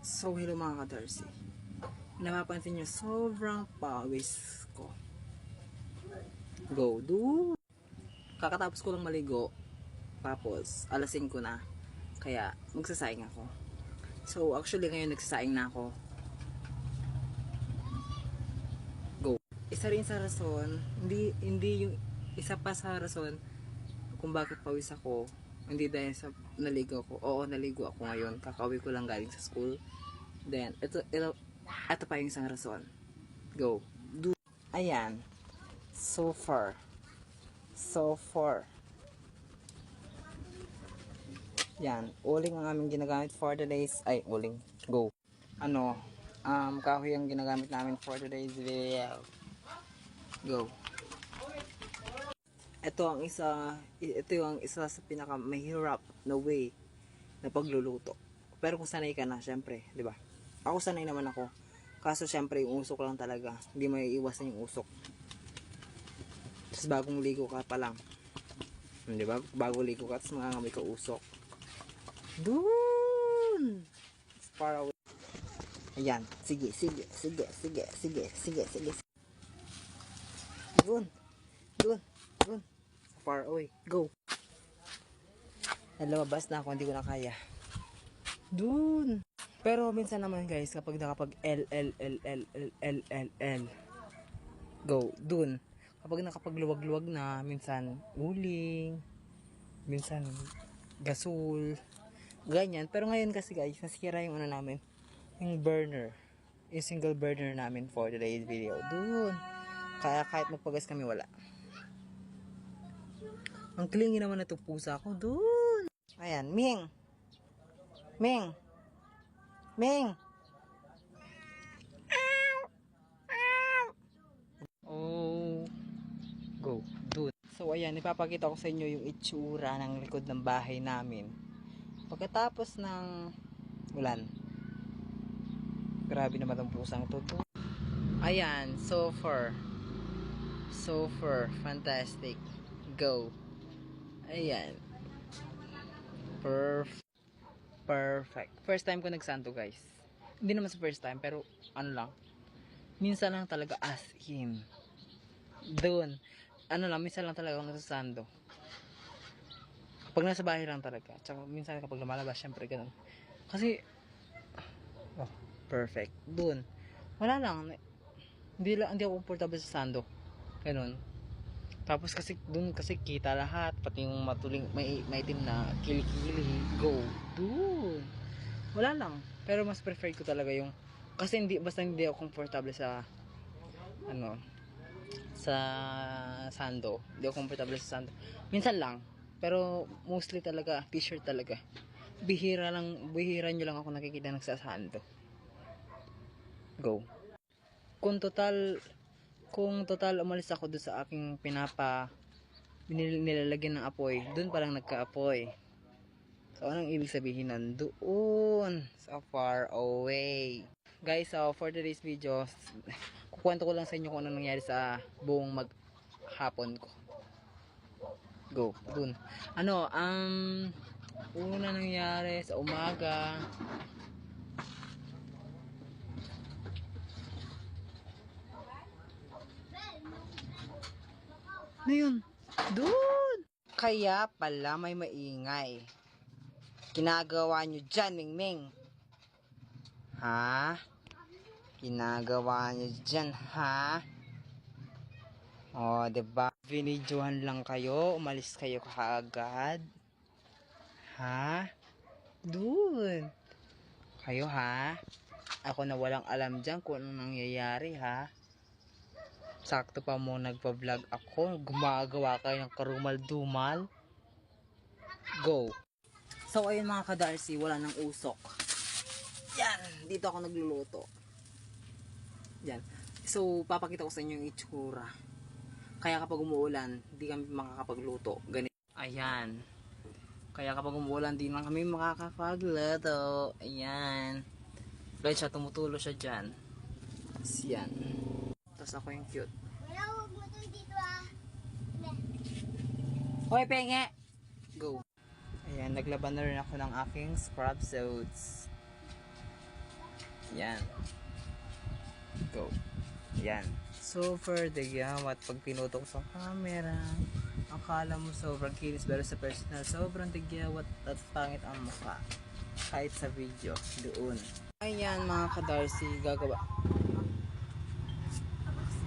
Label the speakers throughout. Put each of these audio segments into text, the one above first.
Speaker 1: So, hello mga ka-Darcy. Napapansin nyo, sobrang pawis ko. Go, do! Kakatapos ko lang maligo. Tapos, alas 5 na. Kaya, magsasaing ako. So, actually ngayon nagsasaing na ako. Go. Isa rin sa rason, hindi yung isa pa sa rason kung bakit pawis ako. Hindi dahil sa naligo ko. Oo, naligo ako ngayon. Kakauwi ko lang galing sa school. Then, ito pa yung isang rason. Go. Do. Ayan. So far. Yan. Uling ang aming ginagamit for today's, uling. Go. Kahoy ang ginagamit namin for today's video. Go. Ito yung isa sa pinaka mahirap na way na pagluluto. Pero kung sanay ka na, syempre, di ba? Ako sanay naman ako. Kaso syempre, yung usok lang talaga. Hindi may iwasan yung usok. Tapos bagong ligo ka pa lang. Di ba? Bago ligo ka, tapos mangangamoy ka usok. Doon! It's far away. Ayan. Sige. Doon. Far away. Go. Nalabas na ako, hindi ko na kaya. Doon. Pero minsan naman guys, kapag nakapag L. Go. Doon. Kapag nakapagluwag-luwag na, minsan uling, minsan gasol, ganyan. Pero ngayon kasi guys, nasira yung ano namin, yung burner. Yung single burner namin for today's video. Doon. Kaya kahit magpagas kami, wala. Ang clingy naman na itong pusa ko. Doon. Ayan. Ming. Oh. Go. Doon. So ayan, ipapakita ko sa inyo yung itsura ng likod ng bahay namin. Pagkatapos ng ulan. Grabe naman ang pusang to. Ayan, so far. Fantastic. Go. Ayan. Perfect. First time ko nagsanto guys. Hindi naman sa first time, pero ano lang. Minsan lang talaga as in. Doon. Minsan lang talaga ako nagsasando. Pag nasa bahay lang talaga. Tsaka minsan kapag lumalabas, syempre ganun. Kasi, perfect. Doon. Wala lang. Hindi ako comfortable sa sando. Ganun. Tapos kasi doon kasi kita lahat, pati yung maitim na kilikili. Go. Doon. Wala lang. Pero mas prefer ko talaga yung kasi basta hindi ako comfortable sa sa sando. Hindi ako comfortable sa sando. Minsan lang. Pero mostly talaga t-shirt talaga. Bihira nyo lang ako nakikita nagsasando. Go. Kung total umalis ako doon sa aking nilalagyan ng apoy, doon pa lang nagka-apoy. So anong ibig sabihin nandoon so far away? Guys, so for today's video, kukwento ko lang sa inyo kung anong nangyari sa buong maghapon ko. Go, doon. Una nangyari sa umaga, ano yun? Doon! Kaya pala may maingay. Ginagawa nyo dyan, Mingming. Ha? Ginagawa nyo dyan, ha? O, diba? Vinidyohan lang kayo. Umalis kayo kaagad. Ha? Doon. Kayo, ha? Ako na walang alam dyan kung anong nangyayari, ha? Sakto pa mo nagpa-vlog ako. Gumagawa kayo ng karumal-dumal. Go. So ayun mga ka-Darcy, wala nang usok. Yan, dito ako nagluluto. Yan. So papakita ko sa inyo yung itsura. Kaya kapag umuulan, hindi kami makakapagluto. Ganito. Ayan. Kaya kapag umuulan, hindi lang kami makakapagluto. Ayan. Dahil siya, tumutulo siya dyan. Yan. Tapos ako yung cute.
Speaker 2: Wala, huwag mo dun dito ah.
Speaker 1: Hoy, penge! Go. Ayan, naglaban na rin ako ng aking scrub suits. Yan. Go. Yan. Super digawat pag tinutok sa camera. Akala mo sobrang kinis pero sa personal sobrang digawat at pangit ang mukha. Kahit sa video doon. Ayan mga ka-Darcy, gagawa.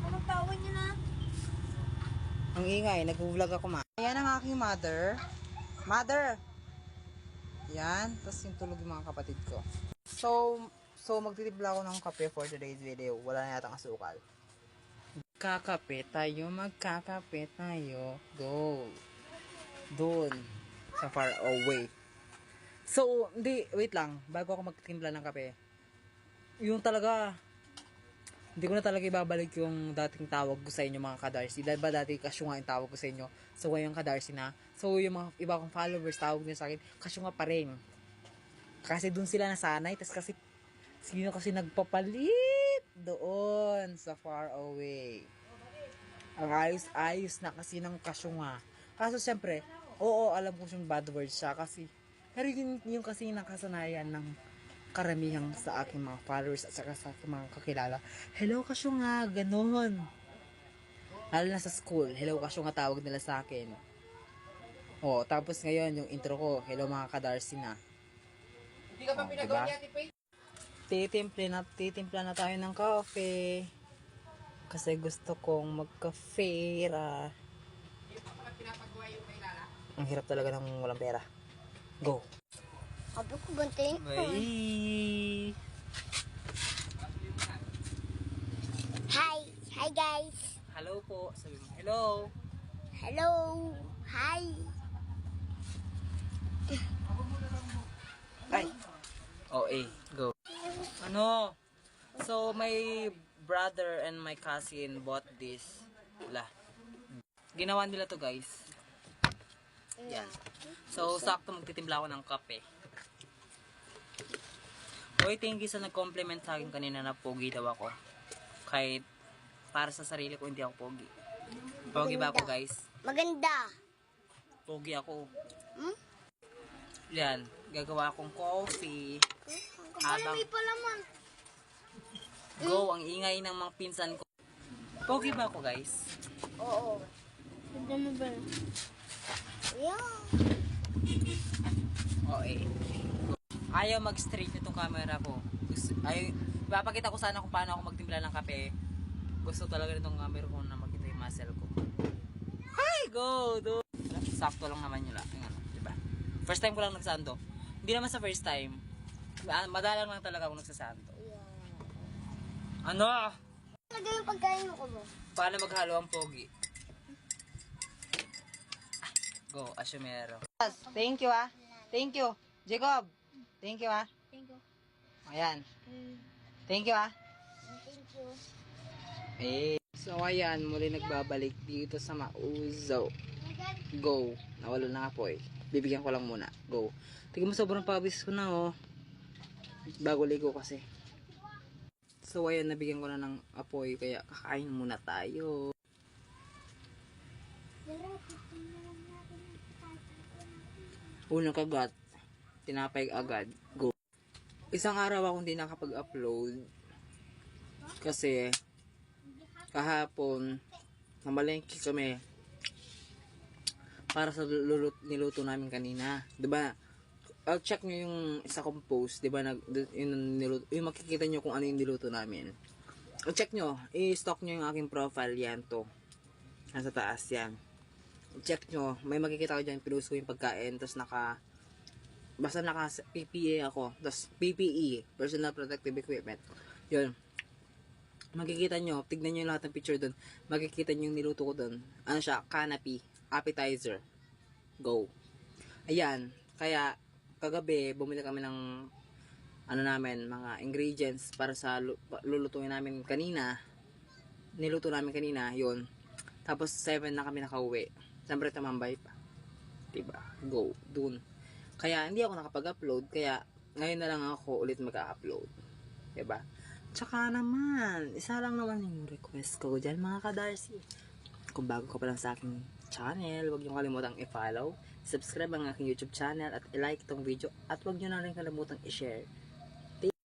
Speaker 2: Anong tawag niyo na?
Speaker 1: Ang ingay, nag-vlog ako ma. Ayan ang aking mother. Mother! Yan, tapos yung tulog yung mga kapatid ko. So magtitimpla ako ng kape for today's video. Wala na yatang asukal. Magkakape tayo. Go. Doon. Sa far away. So, wait lang. Bago ako magtimpla ng kape. Yung talaga, hindi ko na talaga ibabalik yung dating tawag ko sa inyo mga ka-Darcy. Dahil ba dati kasyunga yung tawag ko sa inyo. So, ngayon ka-Darcy na. So, yung mga iba kong followers tawag nyo sa akin, kasyunga pa rin. Kasi dun sila nasanay. Tapos kasi, sino kasi nagpapalit doon sa far away. Ang ayos-ayos na kasi ng kasyunga. Kaso syempre, oo, alam ko yung bad words siya kasi, pero yung kasi nakasanayan ng karamihan sa aking mga followers at saka sa aking mga kakilala. Hello kasyunga, ganun. Lalo na sa school, hello kasyunga tawag nila sa akin. Oh, tapos ngayon yung intro ko, hello mga ka-Darcy na.
Speaker 3: Hindi ka pa pinagawa ni Ate Faith?
Speaker 1: Titimpla na tayo ng coffee. Kasi gusto kong mag-cafe ra.
Speaker 3: Hindi pa pala pinapagawa yung kay Lala?
Speaker 1: Ang hirap talaga ng walang pera. Go.
Speaker 2: Sabi ko bantayin ko.
Speaker 1: Bye.
Speaker 2: Hi! Hi guys!
Speaker 1: Hello po. Sabi mo, hello.
Speaker 2: Hello! Hi!
Speaker 1: Ay. Oh, go. Ano? So, my brother and my cousin bought this. Wala. Ginawa nila to, guys. Yan. So, sakto magtitimpla ako ng kape. Hoy, thank you sa nag-compliment sa akin kanina na pogi daw ako. Kahit para sa sarili ko, hindi ako pogi. Pogi ba ako, guys?
Speaker 2: Maganda!
Speaker 1: Pogi ako.
Speaker 2: Hmm?
Speaker 1: Yan. Gagawa akong coffee.
Speaker 2: Kapala may palaman.
Speaker 1: Go, ang ingay ng mga pinsan ko. Pogi ba ako, guys?
Speaker 2: Oo. Ganda mo ba? Yeah.
Speaker 1: Okay. Ayaw mag-straight nitong camera ko. Ipapakita ko sana kung paano ako magtimpla ng kape. Gusto talaga nitong camera ko na makita yung muscle ko. Hi, go, dude. Sakto lang naman yun lang. Diba? First time ko lang nagsando. Hindi naman sa first time. Madalang lang talaga ako nagsasando. Ano?
Speaker 2: Lagay yung pagkain mo ko mo.
Speaker 1: Paano maghalo ang pogi? Go, asyumero. Thank you ah. Thank you. Jacob. Thank you ah.
Speaker 2: Thank you.
Speaker 1: Ayan. Thank you ah.
Speaker 2: Thank you.
Speaker 1: So ayan, muli nagbabalik dito sa Mauzo. Go. Nawala na nga po eh. Bibigyan ko lang muna. Go. Tingnan mo sobrang pawis ko na oh. Bago ligo kasi. So ayan, nabigyan ko na ng apoy kaya kakain muna tayo. Unang kagat, tinapay agad. Go. Isang araw akong hindi nakapag-upload kasi kahapon namalengke kami para sa niluto namin kanina. 'Di ba? I'll check nyo yung isa kong post, 'di ba? Yung makikita nyo kung ano yung niluto namin. I'll check nyo, i-stalk nyo yung aking profile, yan to. Nasa taas yan. Check nyo, may makikita ko dyan, pinost ko yung pagkain, tapos basta naka PPE ako, tapos PPE, Personal Protective Equipment. Yun. Makikita nyo, tignan nyo lahat ng picture doon, makikita nyo yung niluto ko doon. Ano siya, canapé, appetizer. Go. Ayan, kaya, kagabi, bumili kami ng, mga ingredients para sa lulutuin namin kanina. Niluto namin kanina, yun. Tapos, 7 na kami nakauwi. Siyempre, tamambay pa. Diba? Go. Dun. Kaya, hindi ako nakapag-upload. Kaya, ngayon na lang ako ulit mag-upload. Diba? Tsaka naman, isa lang naman yung request ko dyan, mga ka-Darcy. Kung bago ka pa lang sa aking channel, huwag niyo kalimutang i-follow, subscribe ang aking YouTube channel, at i-like itong video. At huwag niyo na rin kalimutang i-share